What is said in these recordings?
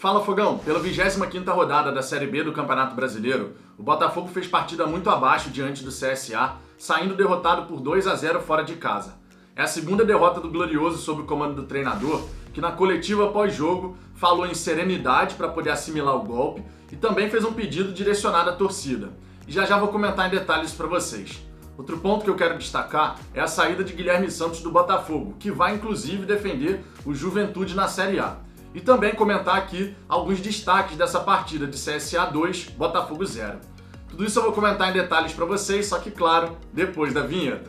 Fala Fogão, pela 25ª rodada da Série B do Campeonato Brasileiro, o Botafogo fez partida muito abaixo diante do CSA, saindo derrotado por 2-0 fora de casa. É a segunda derrota do Glorioso sob o comando do treinador, que na coletiva pós-jogo falou em serenidade para poder assimilar o golpe e também fez um pedido direcionado à torcida. E já vou comentar em detalhes para vocês. Outro ponto que eu quero destacar é a saída de Guilherme Santos do Botafogo, que vai inclusive defender o Juventude na Série A. E também comentar aqui alguns destaques dessa partida de CSA 2, Botafogo 0. Tudo isso eu vou comentar em detalhes para vocês, só que claro, depois da vinheta.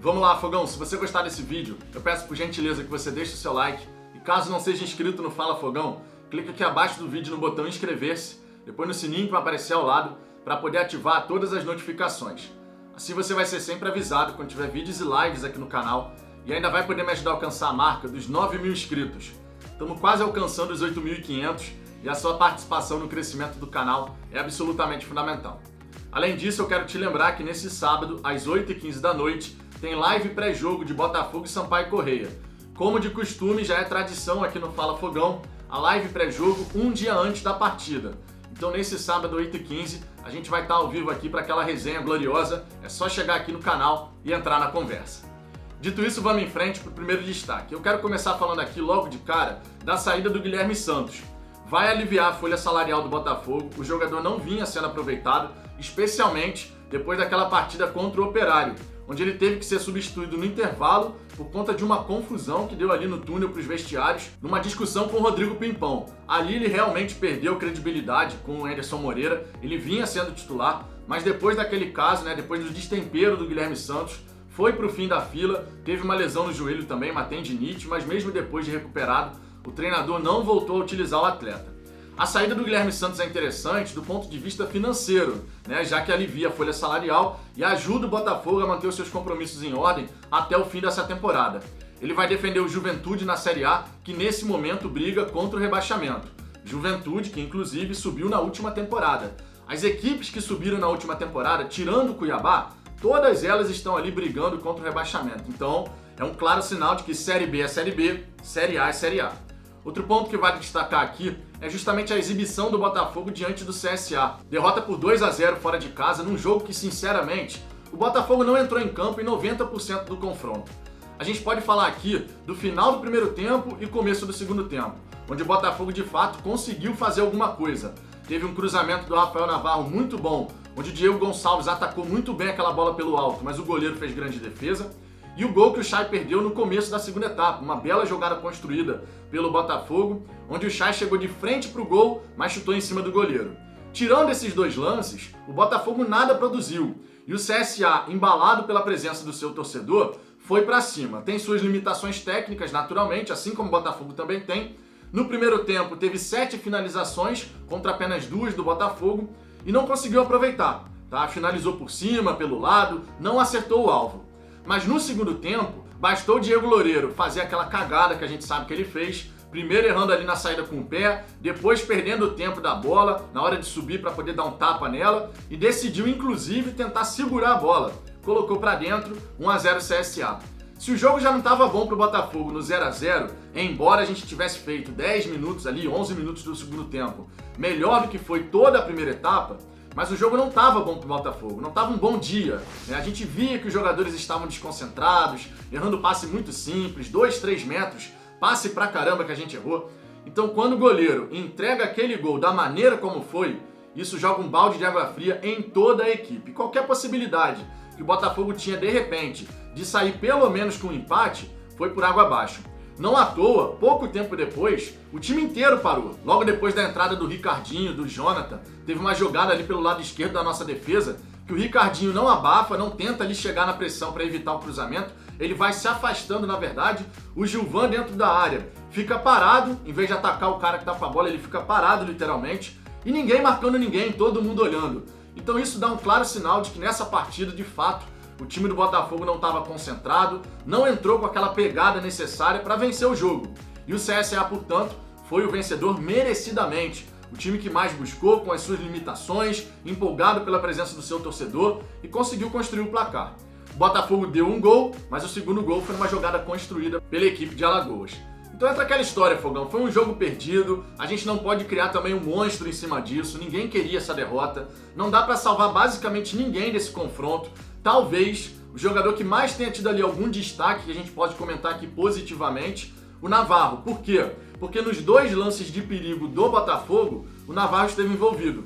Vamos lá, Fogão, se você gostar desse vídeo, eu peço por gentileza que você deixe o seu like e caso não seja inscrito no Fala Fogão, clique aqui abaixo do vídeo no botão inscrever-se, depois no sininho que vai aparecer ao lado, para poder ativar todas as notificações. Assim você vai ser sempre avisado quando tiver vídeos e lives aqui no canal e ainda vai poder me ajudar a alcançar a marca dos 9.000 inscritos. Estamos quase alcançando os 8.500 e a sua participação no crescimento do canal é absolutamente fundamental. Além disso, eu quero te lembrar que nesse sábado, às 8h15 da noite, tem live pré-jogo de Botafogo e Sampaio Corrêa. Como de costume, já é tradição aqui no Fala Fogão, a live pré-jogo um dia antes da partida. Então nesse sábado, 8h15, a gente vai estar ao vivo aqui para aquela resenha gloriosa. É só chegar aqui no canal e entrar na conversa. Dito isso, vamos em frente para o primeiro destaque. Eu quero começar falando aqui logo de cara da saída do Guilherme Santos. Vai aliviar a folha salarial do Botafogo, o jogador não vinha sendo aproveitado, especialmente depois daquela partida contra o Operário, onde ele teve que ser substituído no intervalo por conta de uma confusão que deu ali no túnel para os vestiários, numa discussão com o Rodrigo Pimpão. Ali ele realmente perdeu credibilidade com o Anderson Moreira, ele vinha sendo titular, mas depois daquele caso, depois do destempero do Guilherme Santos, foi para o fim da fila, teve uma lesão no joelho também, uma tendinite, mas mesmo depois de recuperado, o treinador não voltou a utilizar o atleta. A saída do Guilherme Santos é interessante do ponto de vista financeiro, já que alivia a folha salarial e ajuda o Botafogo a manter os seus compromissos em ordem até o fim dessa temporada. Ele vai defender o Juventude na Série A, que nesse momento briga contra o rebaixamento. Juventude, que inclusive subiu na última temporada. As equipes que subiram na última temporada, tirando o Cuiabá, todas elas estão ali brigando contra o rebaixamento. Então, é um claro sinal de que Série B é Série B, Série A é Série A. Outro ponto que vale destacar aqui é justamente a exibição do Botafogo diante do CSA. Derrota por 2-0 fora de casa num jogo que, sinceramente, o Botafogo não entrou em campo em 90% do confronto. A gente pode falar aqui do final do primeiro tempo e começo do segundo tempo, onde o Botafogo de fato conseguiu fazer alguma coisa. Teve um cruzamento do Rafael Navarro muito bom, onde o Diego Gonçalves atacou muito bem aquela bola pelo alto, mas o goleiro fez grande defesa. E o gol que o Chay perdeu no começo da segunda etapa, uma bela jogada construída pelo Botafogo, onde o Chay chegou de frente para o gol, mas chutou em cima do goleiro. Tirando esses dois lances, o Botafogo nada produziu. E o CSA, embalado pela presença do seu torcedor, foi para cima. Tem suas limitações técnicas, naturalmente, assim como o Botafogo também tem. No primeiro tempo, teve 7 finalizações contra apenas 2 do Botafogo e não conseguiu aproveitar. Finalizou por cima, pelo lado, não acertou o alvo. Mas no segundo tempo, bastou o Diego Loureiro fazer aquela cagada que a gente sabe que ele fez, primeiro errando ali na saída com o pé, depois perdendo o tempo da bola na hora de subir para poder dar um tapa nela e decidiu inclusive tentar segurar a bola. Colocou para dentro, 1-0 CSA. Se o jogo já não estava bom para o Botafogo no 0-0, embora a gente tivesse feito 10 minutos ali, 11 minutos do segundo tempo, melhor do que foi toda a primeira etapa, mas o jogo não estava bom para o Botafogo, não estava um bom dia. A gente via que os jogadores estavam desconcentrados, errando passe muito simples, 2, 3 metros, passe pra caramba que a gente errou. Então quando o goleiro entrega aquele gol da maneira como foi, isso joga um balde de água fria em toda a equipe. Qualquer possibilidade que o Botafogo tinha de repente de sair pelo menos com um empate, foi por água abaixo. Não à toa, pouco tempo depois, o time inteiro parou. Logo depois da entrada do Ricardinho, do Jonathan, teve uma jogada ali pelo lado esquerdo da nossa defesa, que o Ricardinho não abafa, não tenta ali chegar na pressão para evitar o cruzamento, ele vai se afastando na verdade, o Gilvan dentro da área fica parado, em vez de atacar o cara que tá com a bola, ele fica parado literalmente, e ninguém marcando ninguém, todo mundo olhando. Então isso dá um claro sinal de que nessa partida, de fato, o time do Botafogo não estava concentrado, não entrou com aquela pegada necessária para vencer o jogo. E o CSA, portanto, foi o vencedor merecidamente, o time que mais buscou com as suas limitações, empolgado pela presença do seu torcedor e conseguiu construir o placar. O Botafogo deu um gol, mas o segundo gol foi uma jogada construída pela equipe de Alagoas. Então entra aquela história, Fogão, foi um jogo perdido, a gente não pode criar também um monstro em cima disso, ninguém queria essa derrota, não dá pra salvar basicamente ninguém desse confronto. Talvez o jogador que mais tenha tido ali algum destaque, que a gente pode comentar aqui positivamente, o Navarro. Por quê? Porque nos dois lances de perigo do Botafogo, o Navarro esteve envolvido.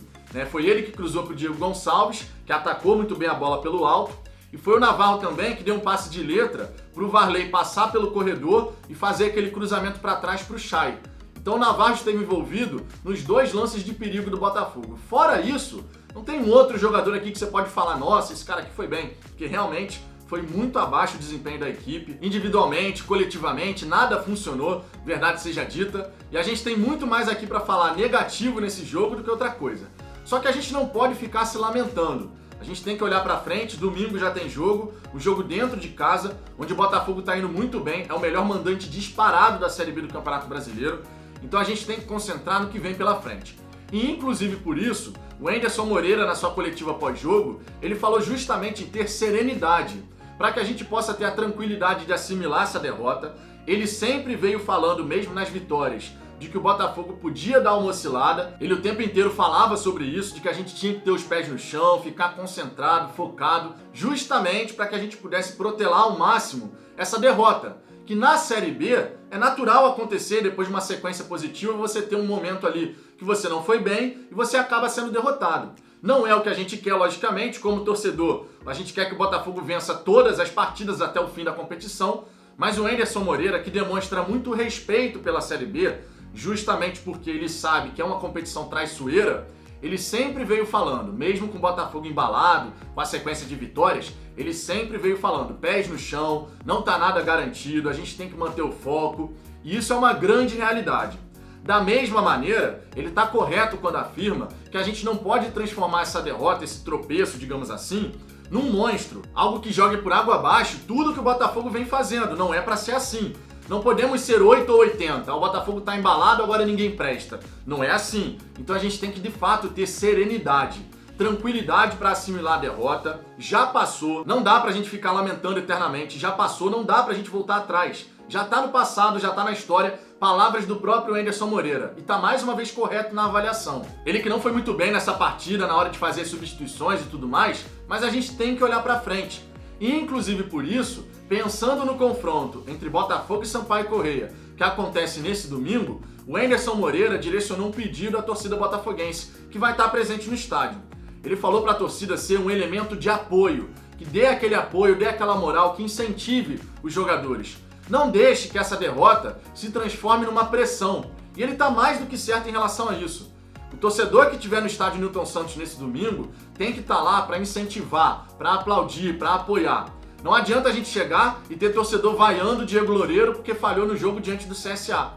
Foi ele que cruzou para o Diego Gonçalves, que atacou muito bem a bola pelo alto, e foi o Navarro também que deu um passe de letra para o Varley passar pelo corredor e fazer aquele cruzamento para trás para o Chay. Então o Navarro esteve envolvido nos dois lances de perigo do Botafogo. Fora isso, não tem um outro jogador aqui que você pode falar, nossa, esse cara aqui foi bem, porque realmente foi muito abaixo o desempenho da equipe, individualmente, coletivamente, nada funcionou, verdade seja dita, e a gente tem muito mais aqui para falar negativo nesse jogo do que outra coisa. Só que a gente não pode ficar se lamentando. A gente tem que olhar pra frente, domingo já tem jogo, o jogo dentro de casa, onde o Botafogo tá indo muito bem, é o melhor mandante disparado da Série B do Campeonato Brasileiro, então a gente tem que concentrar no que vem pela frente. E inclusive por isso, o Anderson Moreira, na sua coletiva pós-jogo, ele falou justamente em ter serenidade, para que a gente possa ter a tranquilidade de assimilar essa derrota. Ele sempre veio falando, mesmo nas vitórias, de que o Botafogo podia dar uma oscilada. Ele o tempo inteiro falava sobre isso, de que a gente tinha que ter os pés no chão, ficar concentrado, focado, justamente para que a gente pudesse protelar ao máximo essa derrota. Que na Série B é natural acontecer, depois de uma sequência positiva, você ter um momento ali que você não foi bem e você acaba sendo derrotado. Não é o que a gente quer, logicamente, como torcedor. A gente quer que o Botafogo vença todas as partidas até o fim da competição, mas o Anderson Moreira, que demonstra muito respeito pela Série B, justamente porque ele sabe que é uma competição traiçoeira, ele sempre veio falando, mesmo com o Botafogo embalado, com a sequência de vitórias, ele sempre veio falando, pés no chão, não tá nada garantido, a gente tem que manter o foco, e isso é uma grande realidade. Da mesma maneira, ele está correto quando afirma que a gente não pode transformar essa derrota, esse tropeço, digamos assim, num monstro, algo que jogue por água abaixo tudo que o Botafogo vem fazendo. Não é para ser assim. Não podemos ser 8 ou 80. O Botafogo está embalado, agora ninguém presta. Não é assim. Então a gente tem que, de fato, ter serenidade, tranquilidade para assimilar a derrota. Já passou, não dá pra gente ficar lamentando eternamente. Já passou, não dá pra gente voltar atrás. Já tá no passado, já tá na história. Palavras do próprio Anderson Moreira. E tá mais uma vez correto na avaliação. Ele que não foi muito bem nessa partida na hora de fazer substituições e tudo mais, mas a gente tem que olhar pra frente. E inclusive por isso, pensando no confronto entre Botafogo e Sampaio Corrêa, que acontece nesse domingo, o Anderson Moreira direcionou um pedido à torcida botafoguense, que vai estar presente no estádio. Ele falou para a torcida ser um elemento de apoio, que dê aquele apoio, dê aquela moral, que incentive os jogadores. Não deixe que essa derrota se transforme numa pressão. E ele está mais do que certo em relação a isso. O torcedor que estiver no estádio Newton Santos nesse domingo tem que estar lá para incentivar, para aplaudir, para apoiar. Não adianta a gente chegar e ter torcedor vaiando o Diego Loureiro porque falhou no jogo diante do CSA.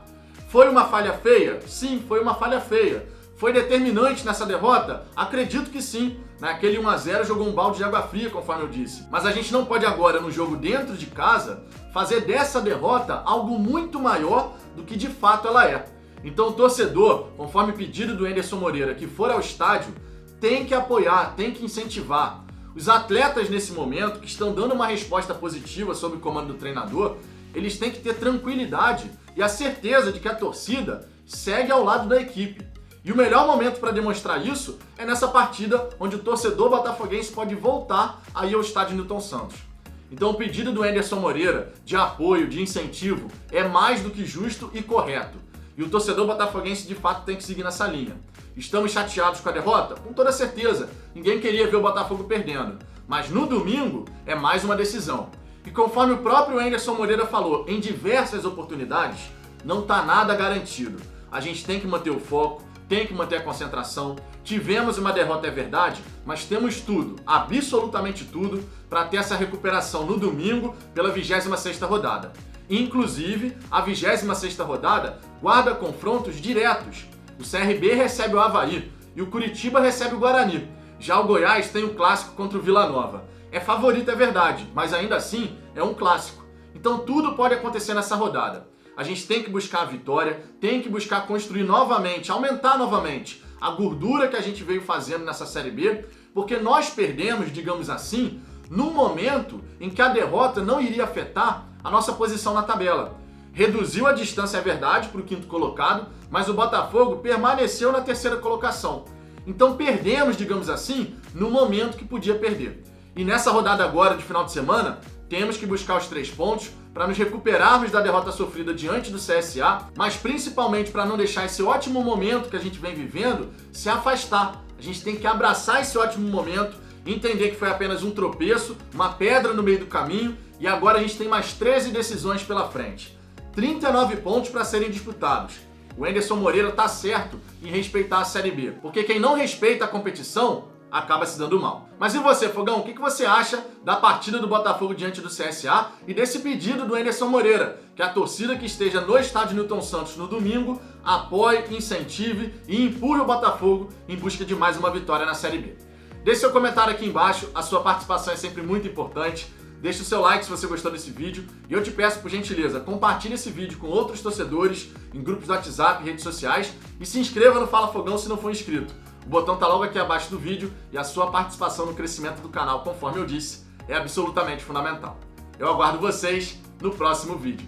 Foi uma falha feia? Sim, foi uma falha feia. Foi determinante nessa derrota? Acredito que sim. Naquele 1-0 jogou um balde de água fria, conforme eu disse. Mas a gente não pode agora, no jogo dentro de casa, fazer dessa derrota algo muito maior do que de fato ela é. Então o torcedor, conforme pedido do Anderson Moreira, que for ao estádio, tem que apoiar, tem que incentivar. Os atletas nesse momento, que estão dando uma resposta positiva sob o comando do treinador, eles têm que ter tranquilidade e a certeza de que a torcida segue ao lado da equipe. E o melhor momento para demonstrar isso é nessa partida onde o torcedor botafoguense pode voltar a ir ao estádio Newton Santos. Então o pedido do Anderson Moreira de apoio, de incentivo, é mais do que justo e correto. E o torcedor botafoguense de fato tem que seguir nessa linha. Estamos chateados com a derrota? Com toda certeza. Ninguém queria ver o Botafogo perdendo. Mas no domingo é mais uma decisão. E conforme o próprio Anderson Moreira falou em diversas oportunidades, não está nada garantido. A gente tem que manter o foco, tem que manter a concentração. Tivemos uma derrota, é verdade, mas temos tudo, absolutamente tudo, para ter essa recuperação no domingo pela 26ª rodada. Inclusive, a 26ª rodada guarda confrontos diretos. O CRB recebe o Avaí e o Curitiba recebe o Guarani. Já o Goiás tem o clássico contra o Vila Nova. É favorito, é verdade, mas ainda assim é um clássico. Então tudo pode acontecer nessa rodada. a gente tem que buscar a vitória, tem que buscar construir novamente, aumentar novamente a gordura que a gente veio fazendo nessa Série B, porque nós perdemos, digamos assim, num momento em que a derrota não iria afetar a nossa posição na tabela. Reduziu a distância, é verdade, para o quinto colocado, mas o Botafogo permaneceu na terceira colocação. Então perdemos, digamos assim, no momento que podia perder. E nessa rodada agora de final de semana, temos que buscar os 3 pontos para nos recuperarmos da derrota sofrida diante do CSA, mas principalmente para não deixar esse ótimo momento que a gente vem vivendo se afastar. A gente tem que abraçar esse ótimo momento, entender que foi apenas um tropeço, uma pedra no meio do caminho, e agora a gente tem mais 13 decisões pela frente. 39 pontos para serem disputados. O Anderson Moreira tá certo em respeitar a Série B, porque quem não respeita a competição acaba se dando mal. Mas e você, Fogão? O que você acha da partida do Botafogo diante do CSA e desse pedido do Anderson Moreira, que a torcida que esteja no estádio Newton Santos no domingo apoie, incentive e empurre o Botafogo em busca de mais uma vitória na Série B? Deixe seu comentário aqui embaixo, a sua participação é sempre muito importante. Deixe o seu like se você gostou desse vídeo e eu te peço, por gentileza, compartilhe esse vídeo com outros torcedores em grupos do WhatsApp e redes sociais e se inscreva no Fala Fogão se não for inscrito. O botão tá logo aqui abaixo do vídeo e a sua participação no crescimento do canal, conforme eu disse, é absolutamente fundamental. Eu aguardo vocês no próximo vídeo.